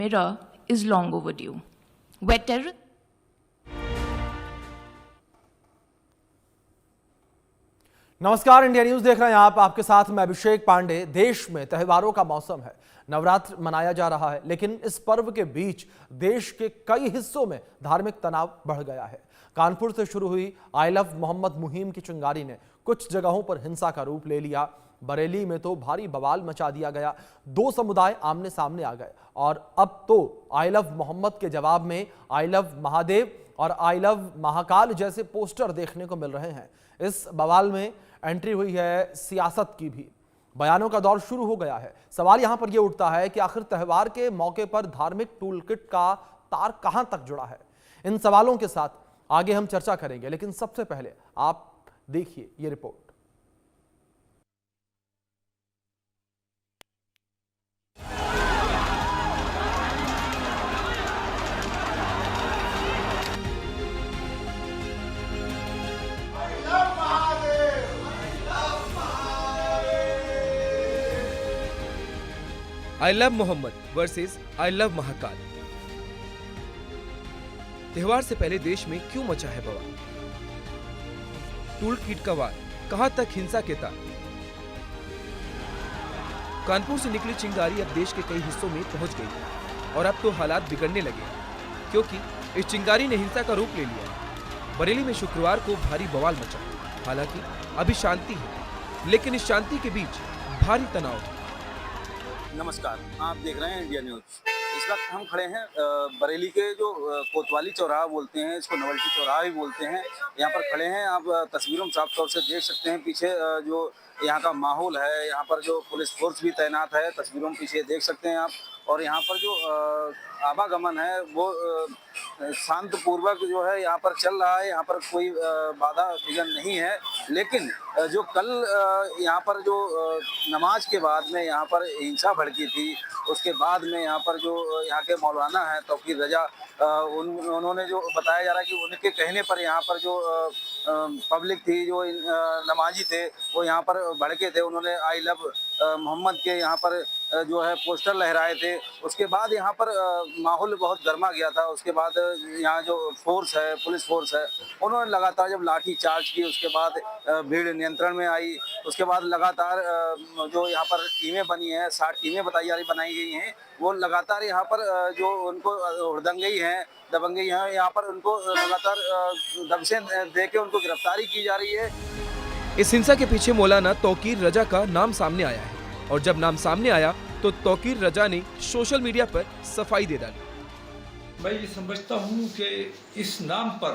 mirror is long overdue. Where terror नमस्कार, India news देख रहे हैं आप। आपके साथ मैं अभिषेक पांडे। देश में त्योहारों का मौसम है, नवरात्र मनाया जा रहा है, लेकिन इस पर्व के बीच देश के कई हिस्सों में धार्मिक तनाव बढ़ गया है। कानपुर से शुरू हुई आई लव मोहम्मद मुहिम की चिंगारी ने कुछ जगहों पर हिंसा का रूप ले लिया। बरेली में तो भारी बवाल मचा दिया गया, दो समुदाय आमने सामने आ गए और अब तो आई लव मोहम्मद के जवाब में आई लव महादेव और आई लव महाकाल जैसे पोस्टर देखने को मिल रहे हैं। इस बवाल में एंट्री हुई है सियासत की भी। बयानों का दौर शुरू हो गया है। सवाल यहां पर यह उठता है कि आखिर त्योहार के मौके पर धार्मिक टूलकिट का तार कहां तक जुड़ा है। इन सवालों के साथ आगे हम चर्चा करेंगे, लेकिन सबसे पहले आप देखिए ये report. I love Mohammad versus I love Mahakal. त्योहार से पहले देश में क्यों मचा है बवाल? टूल किट का वार, कहां तक हिंसा के तार? कानपुर से निकली चिंगारी अब देश के कई हिस्सों में पहुंच गई है और अब तो हालात बिगड़ने लगे हैं, क्योंकि इस चिंगारी ने हिंसा का रूप ले लिया। बरेली में शुक्रवार को भारी बवाल मचा। हालांकि अभी शांति है, लेकिन इस शांति के बीच भारी तनाव है। नमस्कार, आप देख रहे हैं इंडिया न्यूज। इस वक्त हम खड़े हैं बरेली के जो कोतवाली चौराहा बोलते हैं, इसको नवल्टी चौराहा भी बोलते हैं। यहाँ पर खड़े हैं, आप तस्वीरों में साफ तौर से देख सकते हैं पीछे जो यहाँ का माहौल है। यहाँ पर जो पुलिस फोर्स भी तैनात है, तस्वीरों में पीछे देख सकते हैं आप। और यहाँ पर जो आवागमन है वो शांतपूर्वक जो है यहाँ पर चल रहा है। यहाँ पर कोई बाधा विघ्न नहीं है। लेकिन जो कल यहाँ पर जो नमाज के बाद में यहाँ पर हिंसा भड़की थी, उसके बाद में यहाँ पर जो यहाँ के मौलाना हैं तौकीर रजा, उन्होंने जो बताया जा रहा है कि उनके कहने पर यहाँ पर जो पब्लिक थी, जो नमाजी थे, वो यहाँ पर भड़के थे। उन्होंने आई लव मोहम्मद के यहाँ पर जो है पोस्टर लहराए थे। उसके बाद यहाँ पर माहौल बहुत गर्मा गया था। उसके बाद यहाँ जो फोर्स है, पुलिस फोर्स है, उन्होंने लगातार जब लाठी चार्ज की, उसके बाद भीड़ नियंत्रण में आई। उसके बाद लगातार जो यहाँ पर टीमें बनी हैं, 60 टीमें बनाई गई हैं, वो लगातार यहाँ पर जो उनको हुड़दंगई हैं, दबंगई हैं, यहाँ पर उनको लगातार दबशें दे के उनको गिरफ्तारी की जा रही है। इस हिंसा के पीछे मौलाना तौकीर रजा का नाम सामने आया है, और जब नाम सामने आया तो तौकीर रजा ने सोशल मीडिया पर सफाई दे डाली। मैं ये समझता हूँ कि इस नाम पर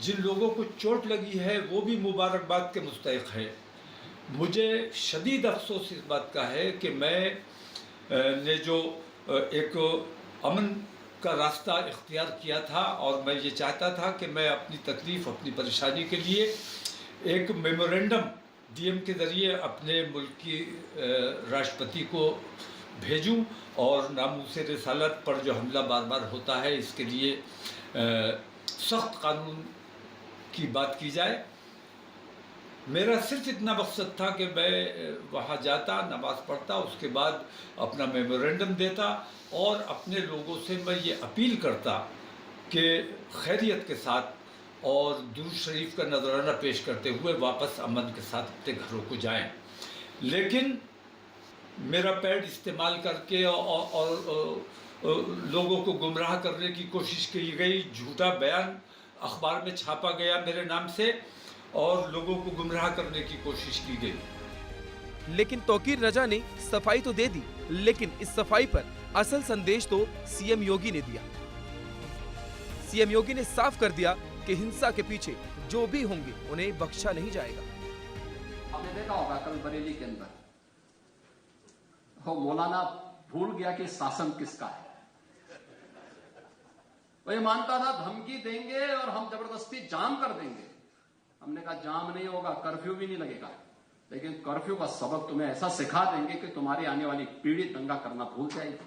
जिन लोगों को चोट लगी है वो भी मुबारकबाद के मुस्तहिक है। मुझे शदीद अफसोस इस बात का है कि मैं ने जो एक अमन का रास्ता इख्तियार किया था, और मैं ये चाहता था कि मैं अपनी तकलीफ़, अपनी परेशानी के लिए एक मेमोरेंडम डीएम के ज़रिए अपने मुल्क की राष्ट्रपति को भेजूं और नामूसे रिसालत पर जो हमला बार बार होता है, इसके लिए सख्त कानून की बात की जाए। मेरा सिर्फ इतना मकसद था कि मैं वहाँ जाता, नमाज़ पढ़ता, उसके बाद अपना मेमोरेंडम देता और अपने लोगों से मैं ये अपील करता कि खैरियत के साथ और दुरूद शरीफ का नजराना पेश करते हुए वापस अमन के साथ अपने घरों को जाएं। लेकिन मेरा पैड इस्तेमाल करके और लोगों को गुमराह करने की कोशिश की गई, झूठा बयान अखबार में छापा गया मेरे नाम से और लोगों को गुमराह करने की कोशिश की गई। लेकिन तौकीर रजा ने सफाई तो दे दी, लेकिन इस सफाई पर असल संदेश तो सीएम योगी ने दिया। सीएम योगी ने साफ कर दिया कि हिंसा के पीछे जो भी होंगे उन्हें बख्शा नहीं जाएगा। आपने देखा होगा कल बरेली के अंदर वो मौलाना भूल गया कि शासन किसका है। वो ये मानता था धमकी देंगे और हम जबरदस्ती जाम कर देंगे। हमने कहा जाम नहीं होगा, कर्फ्यू भी नहीं लगेगा, लेकिन कर्फ्यू का सबक तुम्हें ऐसा सिखा देंगे कि तुम्हारी आने वाली पीढ़ी दंगा करना भूल जाएगी।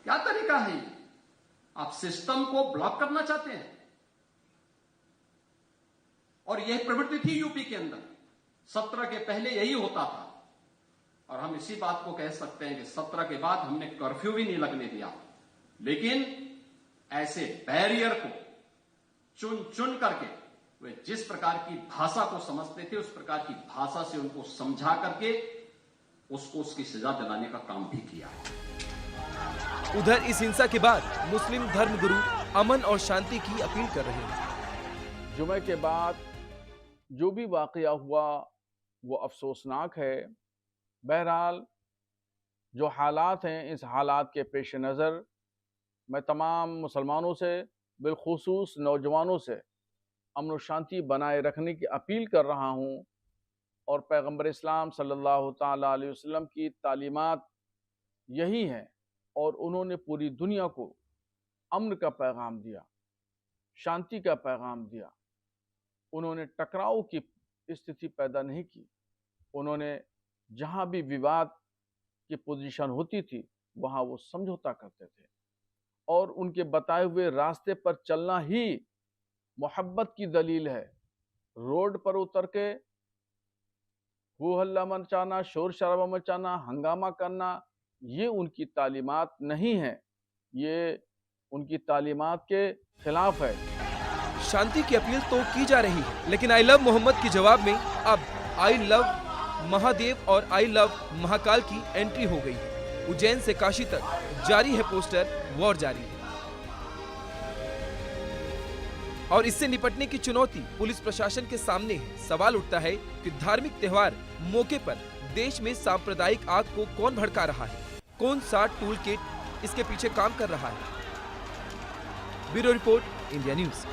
क्या तरीका है? आप सिस्टम को ब्लॉक करना चाहते हैं, और यह प्रवृत्ति थी यूपी के अंदर। 17 के पहले यही होता था। और हम इसी बात को कह सकते हैं कि 17 के बाद हमने कर्फ्यू भी नहीं लगने दिया, लेकिन ऐसे बैरियर को चुन चुन करके वे जिस प्रकार की भाषा को समझते थे उस प्रकार की भाषा से उनको समझा करके उसको उसकी सजा दिलाने का काम भी किया है। उधर इस हिंसा के बाद मुस्लिम धर्मगुरु अमन और शांति की अपील कर रहे हैं। जुमे के बाद जो भी वाकया हुआ वो अफसोसनाक है। बहरहाल जो हालात हैं, इस हालात के पेश नज़र मैं तमाम मुसलमानों से, बिलखुसूस नौजवानों से अमन और शांति बनाए रखने की अपील कर रहा हूँ। और पैगम्बर इस्लाम सल्लल्लाहु ताला अलैहि वसल्लम की तालीमात यही हैं और उन्होंने पूरी दुनिया को अमन का पैगाम दिया, शांति का पैगाम दिया। उन्होंने टकराव की स्थिति पैदा नहीं की। उन्होंने जहाँ भी विवाद की पोजीशन होती थी वहाँ वो समझौता करते थे और उनके बताए हुए रास्ते पर चलना ही मोहब्बत की दलील है। रोड पर उतर के हो हल्ला मचाना, शोर शराबा मचाना, हंगामा करना, ये उनकी तालीमात नहीं है, ये उनकी तालीमात के खिलाफ है। शांति की अपील तो की जा रही है, लेकिन आई लव मोहम्मद के जवाब में अब आई लव महादेव और आई लव महाकाल की एंट्री हो गई है। उज्जैन से काशी तक जारी है पोस्टर, वॉर जारी है। और इससे निपटने की चुनौती पुलिस प्रशासन के सामने है। सवाल उठता है कि धार्मिक त्योहार मौके पर देश में सांप्रदायिक आग को कौन भड़का रहा है, कौन सा टूल किट इसके पीछे काम कर रहा है। Bureau report, India news.